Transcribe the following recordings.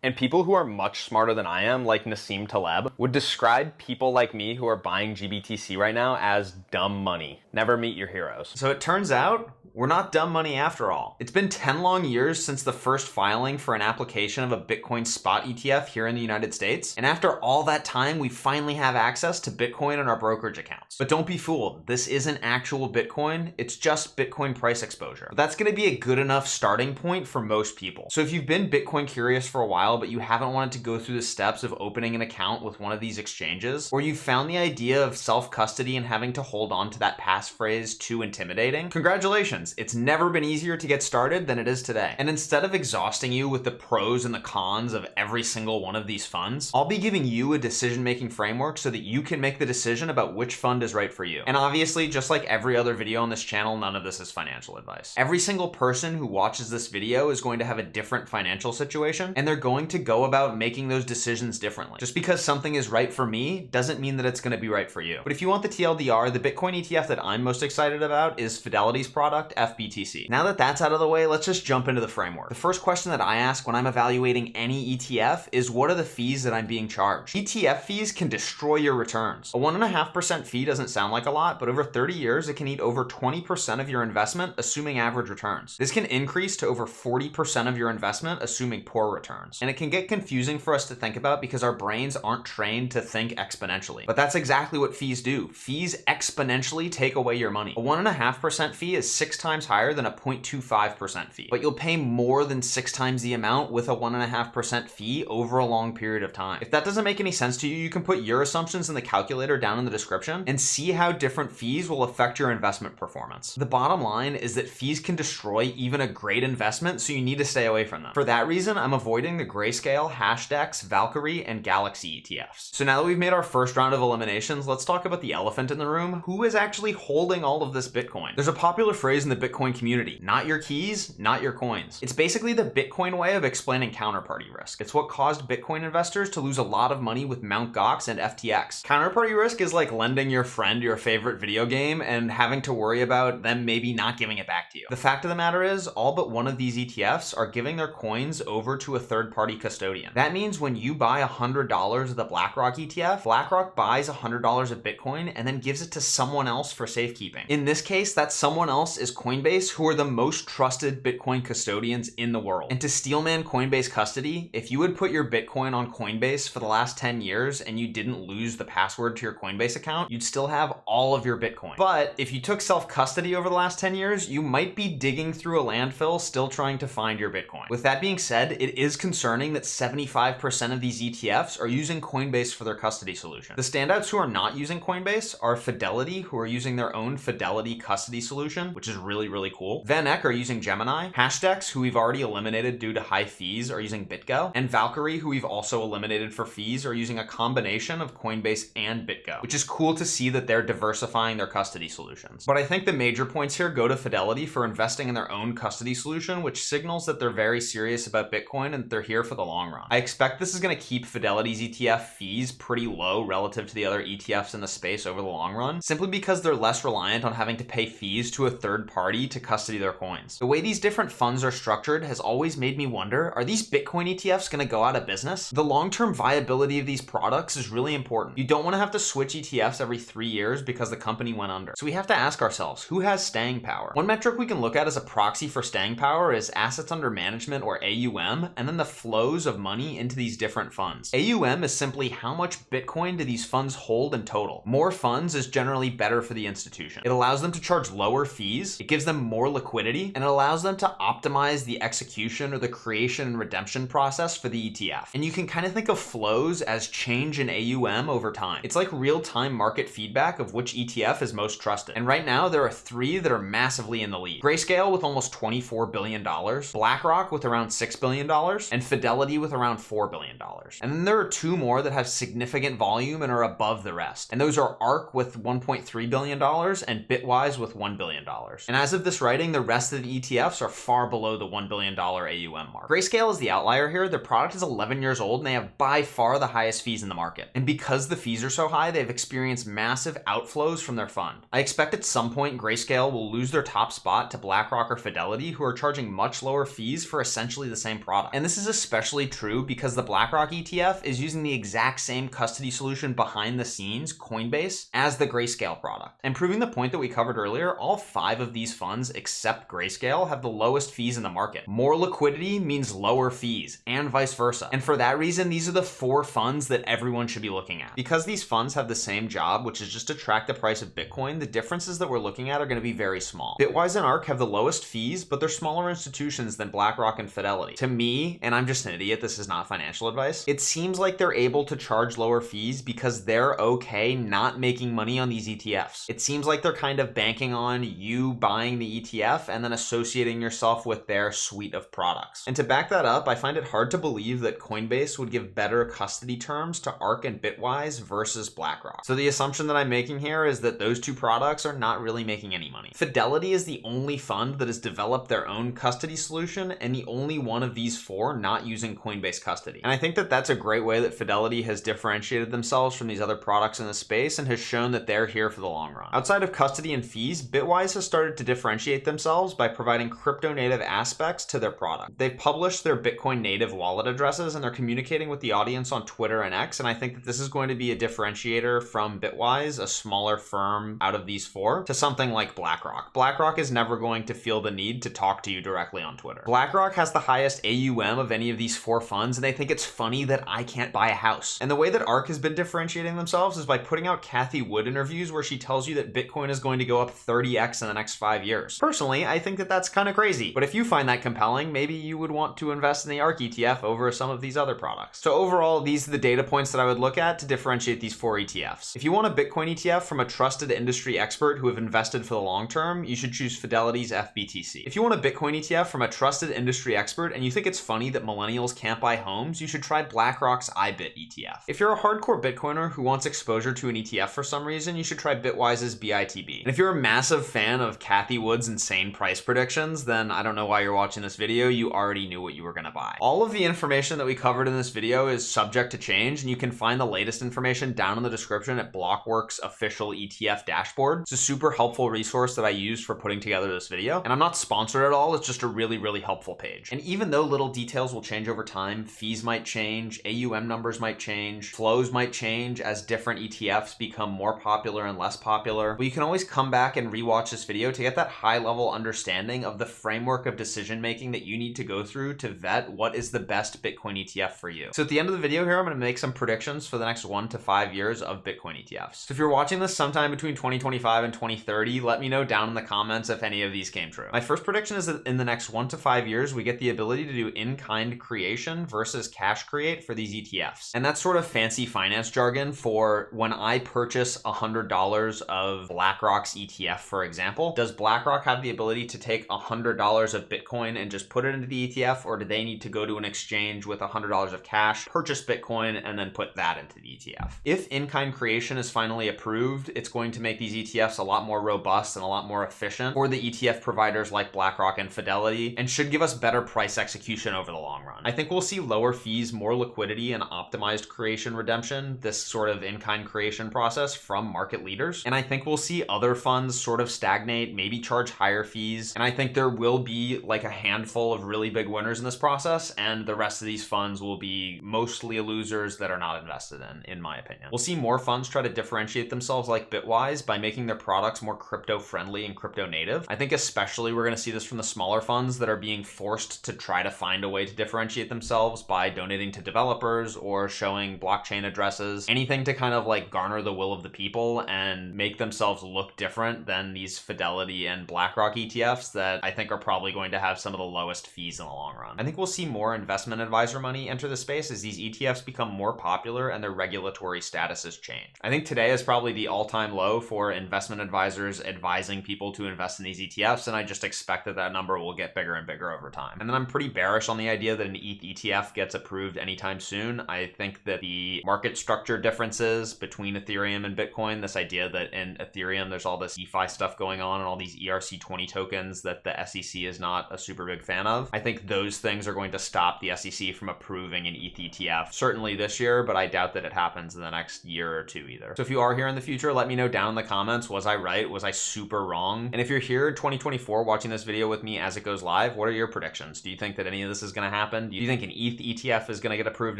And people who are much smarter than I am, like Nassim Taleb, would describe people like me who are buying GBTC right now as dumb money. Never meet your heroes. So it turns out, we're not dumb money after all. It's been 10 long years since the first filing for an application of a Bitcoin spot ETF here in the United States. And after all that time, we finally have access to Bitcoin in our brokerage accounts. But don't be fooled, this isn't actual Bitcoin, it's just Bitcoin price exposure. But that's gonna be a good enough starting point for most people. So if you've been Bitcoin curious for a while, but you haven't wanted to go through the steps of opening an account with one of these exchanges, or you've found the idea of self-custody and having to hold on to that passphrase too intimidating, congratulations. It's never been easier to get started than it is today. And instead of exhausting you with the pros and the cons of every single one of these funds, I'll be giving you a decision-making framework so that you can make the decision about which fund is right for you. And obviously, just like every other video on this channel, none of this is financial advice. Every single person who watches this video is going to have a different financial situation, and they're going to go about making those decisions differently. Just because something is right for me doesn't mean that it's going to be right for you. But if you want the TLDR, the Bitcoin ETF that I'm most excited about is Fidelity's product, FBTC. Now that that's out of the way, let's just jump into the framework. The first question that I ask when I'm evaluating any ETF is, what are the fees that I'm being charged? ETF fees can destroy your returns. A 1.5% fee doesn't sound like a lot, but over 30 years, it can eat over 20% of your investment, assuming average returns. This can increase to over 40% of your investment, assuming poor returns. And it can get confusing for us to think about because our brains aren't trained to think exponentially. But that's exactly what fees do. Fees exponentially take away your money. A 1.5% fee is 6 times higher than a 0.25% fee, but you'll pay more than 6 times the amount with a 1.5% fee over a long period of time. If that doesn't make any sense to you, you can put your assumptions in the calculator down in the description and see how different fees will affect your investment performance. The bottom line is that fees can destroy even a great investment, so you need to stay away from them. For that reason, I'm avoiding the Grayscale, Hashdex, Valkyrie, and Galaxy ETFs. So now that we've made our first round of eliminations, let's talk about the elephant in the room. Who is actually holding all of this Bitcoin? There's a popular phrase in the Bitcoin community: not your keys, not your coins. It's basically the Bitcoin way of explaining counterparty risk. It's what caused Bitcoin investors to lose a lot of money with Mt. Gox and FTX. Counterparty risk is like lending your friend your favorite video game and having to worry about them maybe not giving it back to you. The fact of the matter is, all but one of these ETFs are giving their coins over to a third-party custodian. That means when you buy $100 of the BlackRock ETF, BlackRock buys $100 of Bitcoin and then gives it to someone else for safekeeping. In this case, that someone else is Coinbase, who are the most trusted Bitcoin custodians in the world. And to steelman Coinbase custody, if you would put your Bitcoin on Coinbase for the last 10 years and you didn't lose the password to your Coinbase account, you'd still have all of your Bitcoin. But if you took self-custody over the last 10 years, you might be digging through a landfill still trying to find your Bitcoin. With that being said, it is concerning that 75% of these ETFs are using Coinbase for their custody solution. The standouts who are not using Coinbase are Fidelity, who are using their own Fidelity custody solution, which is really cool. Van Eck are using Gemini. Hashdex, who we've already eliminated due to high fees, are using BitGo. And Valkyrie, who we've also eliminated for fees, are using a combination of Coinbase and BitGo, which is cool to see that they're diversifying their custody solutions. But I think the major points here go to Fidelity for investing in their own custody solution, which signals that they're very serious about Bitcoin and they're here for the long run. I expect this is going to keep Fidelity's ETF fees pretty low relative to the other ETFs in the space over the long run, simply because they're less reliant on having to pay fees to a third party to custody their coins. The way these different funds are structured has always made me wonder, are these Bitcoin ETFs going to go out of business? The long-term viability of these products is really important. You don't want to have to switch ETFs every 3 years because the company went under. So we have to ask ourselves, who has staying power? One metric we can look at as a proxy for staying power is assets under management, or AUM, and then the flows of money into these different funds. AUM is simply how much Bitcoin do these funds hold in total. More funds is generally better for the institution. It allows them to charge lower fees, it gives them more liquidity, and it allows them to optimize the execution or the creation and redemption process for the ETF. And you can kind of think of flows as change in AUM over time. It's like real-time market feedback of which ETF is most trusted. And right now, there are 3 that are massively in the lead. Grayscale with almost $24 billion, BlackRock with around $6 billion, and Fidelity with around $4 billion. And then there are 2 more that have significant volume and are above the rest. And those are ARK with $1.3 billion and Bitwise with $1 billion. And as of this writing, the rest of the ETFs are far below the $1 billion AUM mark. Grayscale is the outlier here. Their product is 11 years old and they have by far the highest fees in the market. And because the fees are so high, they've experienced massive outflows from their fund. I expect at some point Grayscale will lose their top spot to BlackRock or Fidelity, who are charging much lower fees for essentially the same product. And this is especially true because the BlackRock ETF is using the exact same custody solution behind the scenes, Coinbase, as the Grayscale product. And proving the point that we covered earlier, all 5 of these funds except Grayscale have the lowest fees in the market. More liquidity means lower fees, and vice versa. And for that reason, these are the 4 funds that everyone should be looking at. Because these funds have the same job, which is just to track the price of Bitcoin, the differences that we're looking at are going to be very small. Bitwise and ARK have the lowest fees, but they're smaller institutions than BlackRock and Fidelity. To me, and I'm just an idiot, this is not financial advice, it seems like they're able to charge lower fees because they're okay not making money on these ETFs. It seems like they're kind of banking on you buying the ETF and then associating yourself with their suite of products. And to back that up, I find it hard to believe that Coinbase would give better custody terms to ARK and Bitwise versus BlackRock. So the assumption that I'm making here is that those 2 products are not really making any money. Fidelity is the only fund that has developed their own custody solution and the only one of these 4 not using Coinbase custody. And I think that that's a great way that Fidelity has differentiated themselves from these other products in the space and has shown that they're here for the long run. Outside of custody and fees, Bitwise has started to differentiate themselves by providing crypto native aspects to their product. They've published their Bitcoin native wallet addresses and they're communicating with the audience on Twitter and X, and I think that this is going to be a differentiator from Bitwise, a smaller firm out of these 4, to something like BlackRock. BlackRock is never going to feel the need to talk to you directly on Twitter. BlackRock has the highest AUM of any of these 4 funds, and they think it's funny that I can't buy a house. And the way that ARK has been differentiating themselves is by putting out Cathie Wood interviews where she tells you that Bitcoin is going to go up 30x in the next 5 years. Personally, I think that that's kind of crazy, but if you find that compelling, maybe you would want to invest in the ARK ETF over some of these other products. So overall, these are the data points that I would look at to differentiate these 4 ETFs. If you want a Bitcoin ETF from a trusted industry expert who have invested for the long term, you should choose Fidelity's FBTC. If you want a Bitcoin ETF from a trusted industry expert and you think it's funny that millennials can't buy homes, you should try BlackRock's IBIT ETF. If you're a hardcore Bitcoiner who wants exposure to an ETF for some reason, you should try Bitwise's BITB. And if you're a massive fan of Cathie Wood's insane price predictions, then I don't know why you're watching this video, you already knew what you were gonna buy. All of the information that we covered in this video is subject to change, and you can find the latest information down in the description at Blockworks' official ETF dashboard. It's a super helpful resource that I used for putting together this video, and I'm not sponsored at all, it's just a really helpful page. And even though little details will change over time, fees might change, AUM numbers might change, flows might change as different ETFs become more popular and less popular, but you can always come back and rewatch this video to get that high level understanding of the framework of decision making that you need to go through to vet what is the best Bitcoin ETF for you. So at the end of the video here, I'm going to make some predictions for the next 1 to 5 years of Bitcoin ETFs. So if you're watching this sometime between 2025 and 2030, let me know down in the comments if any of these came true. My first prediction is that in the next 1 to 5 years, we get the ability to do in-kind creation versus cash create for these ETFs. And that's sort of fancy finance jargon for when I purchase $100 of BlackRock's ETF, for example, does BlackRock have the ability to take $100 of Bitcoin and just put it into the ETF, or do they need to go to an exchange with $100 of cash, purchase Bitcoin, and then put that into the ETF? If in-kind creation is finally approved, it's going to make these ETFs a lot more robust and a lot more efficient for the ETF providers like BlackRock and Fidelity, and should give us better price execution over the long run. I think we'll see lower fees, more liquidity, and optimized creation redemption, this sort of in-kind creation process from market leaders. And I think we'll see other funds sort of stagnate, maybe charge higher fees. And I think there will be like a handful of really big winners in this process, and the rest of these funds will be mostly losers that are not invested in my opinion. We'll see more funds try to differentiate themselves like Bitwise by making their products more crypto friendly and crypto native. I think especially we're going to see this from the smaller funds that are being forced to try to find a way to differentiate themselves by donating to developers or showing blockchain addresses, anything to kind of like garner the will of the people and make themselves look different than these Fidelity and BlackRock ETFs that I think are probably going to have some of the lowest fees in the long run. I think we'll see more investment advisor money enter the space as these ETFs become more popular and their regulatory statuses change. I think today is probably the all-time low for investment advisors advising people to invest in these ETFs, and I just expect that that number will get bigger and bigger over time. And then I'm pretty bearish on the idea that an ETH ETF gets approved anytime soon. I think that the market structure differences between Ethereum and Bitcoin, this idea that in Ethereum there's all this DeFi stuff going on and all these ERC20 tokens that the SEC is not a super big fan of. I think those things are going to stop the SEC from approving an ETH ETF, certainly this year, but I doubt that it happens in the next year or two either. So if you are here in the future, let me know down in the comments, was I right? Was I super wrong? And if you're here in 2024 watching this video with me as it goes live, what are your predictions? Do you think that any of this is going to happen? Do you think an ETH ETF is going to get approved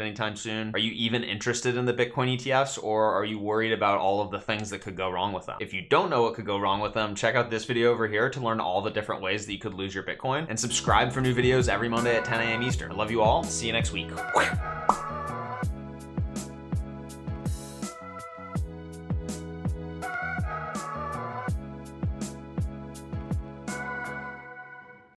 anytime soon? Are you even interested in the Bitcoin ETFs, or are you worried about all of the things that could go wrong with them? If you don't know what could go wrong with them, check out this video over here to learn all the different ways that you could lose your Bitcoin, and subscribe for new videos every Monday at 10 a.m. Eastern. I love you all. See you next week.